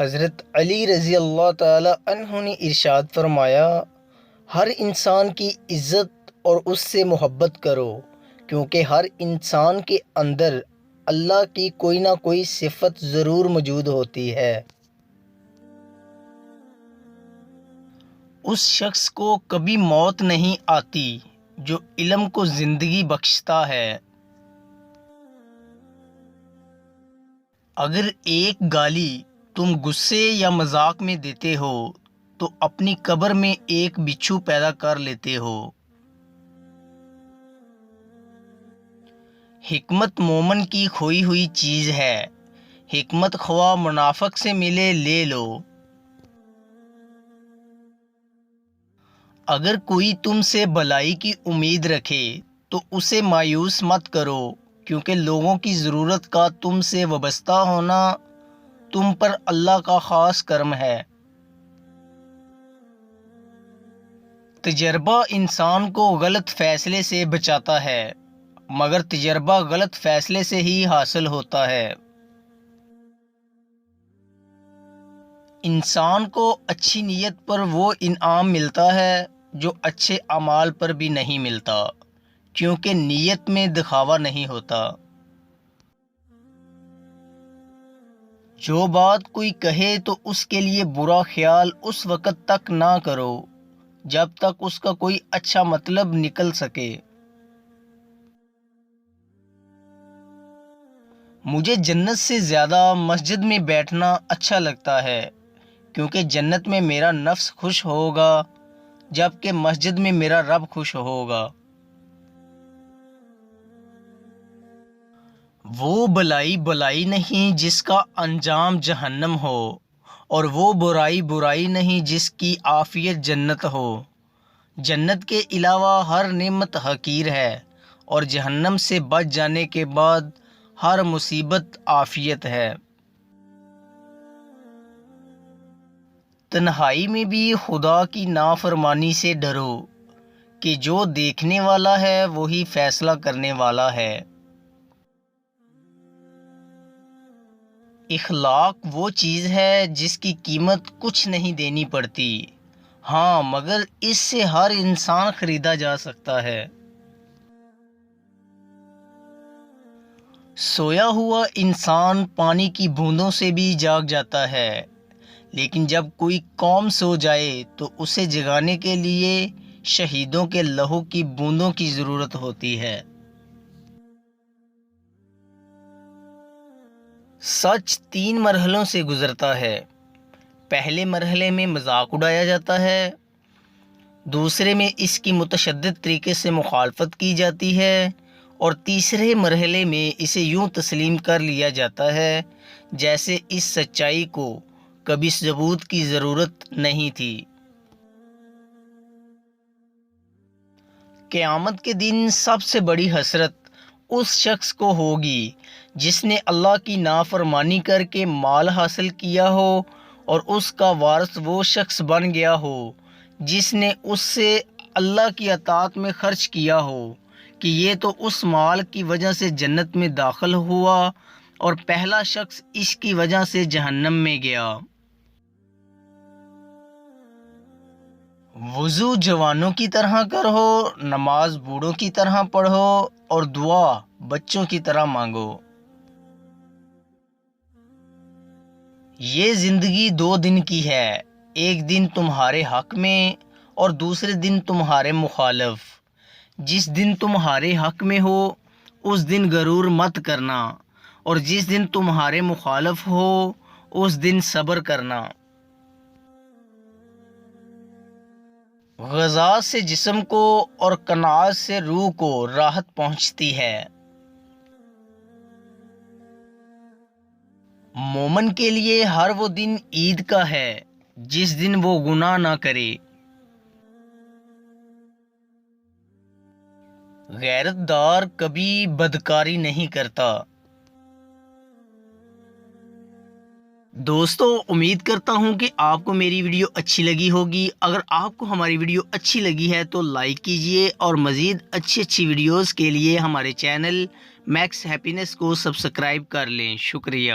حضرت علی رضی اللہ تعالی عنہ نے ارشاد فرمایا، ہر انسان کی عزت اور اس سے محبت کرو، کیونکہ ہر انسان کے اندر اللہ کی کوئی نہ کوئی صفت ضرور موجود ہوتی ہے۔ اس شخص کو کبھی موت نہیں آتی جو علم کو زندگی بخشتا ہے۔ اگر ایک گالی تم غصے یا مذاق میں دیتے ہو تو اپنی قبر میں ایک بچھو پیدا کر لیتے ہو۔ حکمت مومن کی کھوئی ہوئی چیز ہے، حکمت خواہ منافق سے ملے لے لو۔ اگر کوئی تم سے بھلائی کی امید رکھے تو اسے مایوس مت کرو، کیونکہ لوگوں کی ضرورت کا تم سے وابستہ ہونا تم پر اللہ کا خاص کرم ہے۔ تجربہ انسان کو غلط فیصلے سے بچاتا ہے، مگر تجربہ غلط فیصلے سے ہی حاصل ہوتا ہے۔ انسان کو اچھی نیت پر وہ انعام ملتا ہے جو اچھے اعمال پر بھی نہیں ملتا، کیونکہ نیت میں دکھاوا نہیں ہوتا۔ جو بات کوئی کہے تو اس کے لیے برا خیال اس وقت تک نہ کرو جب تک اس کا کوئی اچھا مطلب نکل سکے۔ مجھے جنت سے زیادہ مسجد میں بیٹھنا اچھا لگتا ہے، کیونکہ جنت میں میرا نفس خوش ہوگا جبکہ مسجد میں میرا رب خوش ہوگا۔ وہ بلائی بلائی نہیں جس کا انجام جہنم ہو، اور وہ برائی برائی نہیں جس کی عافیت جنت ہو۔ جنت کے علاوہ ہر نعمت حقیر ہے، اور جہنم سے بچ جانے کے بعد ہر مصیبت عافیت ہے۔ تنہائی میں بھی خدا کی نافرمانی سے ڈرو، کہ جو دیکھنے والا ہے وہی فیصلہ کرنے والا ہے۔ اخلاق وہ چیز ہے جس کی قیمت کچھ نہیں دینی پڑتی، ہاں مگر اس سے ہر انسان خریدا جا سکتا ہے۔ سویا ہوا انسان پانی کی بوندوں سے بھی جاگ جاتا ہے، لیکن جب کوئی قوم سو جائے تو اسے جگانے کے لیے شہیدوں کے لہو کی بوندوں کی ضرورت ہوتی ہے۔ سچ 3 مرحلوں سے گزرتا ہے۔ پہلے مرحلے میں مذاق اڑایا جاتا ہے، دوسرے میں اس کی متشدد طریقے سے مخالفت کی جاتی ہے، اور تیسرے مرحلے میں اسے یوں تسلیم کر لیا جاتا ہے جیسے اس سچائی کو کبھی ثبوت کی ضرورت نہیں تھی۔ قیامت کے دن سب سے بڑی حسرت اس شخص کو ہوگی جس نے اللہ کی نافرمانی کر کے مال حاصل کیا ہو، اور اس کا وارث وہ شخص بن گیا ہو جس نے اس سے اللہ کی اطاعت میں خرچ کیا ہو، کہ یہ تو اس مال کی وجہ سے جنت میں داخل ہوا اور پہلا شخص اس کی وجہ سے جہنم میں گیا۔ وضو جوانوں کی طرح کرو، نماز بوڑھوں کی طرح پڑھو، اور دعا بچوں کی طرح مانگو۔ یہ زندگی 2 دن کی ہے، ایک دن تمہارے حق میں اور دوسرے دن تمہارے مخالف۔ جس دن تمہارے حق میں ہو اس دن غرور مت کرنا، اور جس دن تمہارے مخالف ہو اس دن صبر کرنا۔ غذا سے جسم کو اور قناعت سے روح کو راحت پہنچتی ہے۔ مومن کے لیے ہر وہ دن عید کا ہے جس دن وہ گناہ نہ کرے۔ غیرت دار کبھی بدکاری نہیں کرتا۔ دوستو، امید کرتا ہوں کہ آپ کو میری ویڈیو اچھی لگی ہوگی۔ اگر آپ کو ہماری ویڈیو اچھی لگی ہے تو لائک کیجئے، اور مزید اچھی ویڈیوز کے لیے ہمارے چینل میکس ہیپینس کو سبسکرائب کر لیں۔ شکریہ۔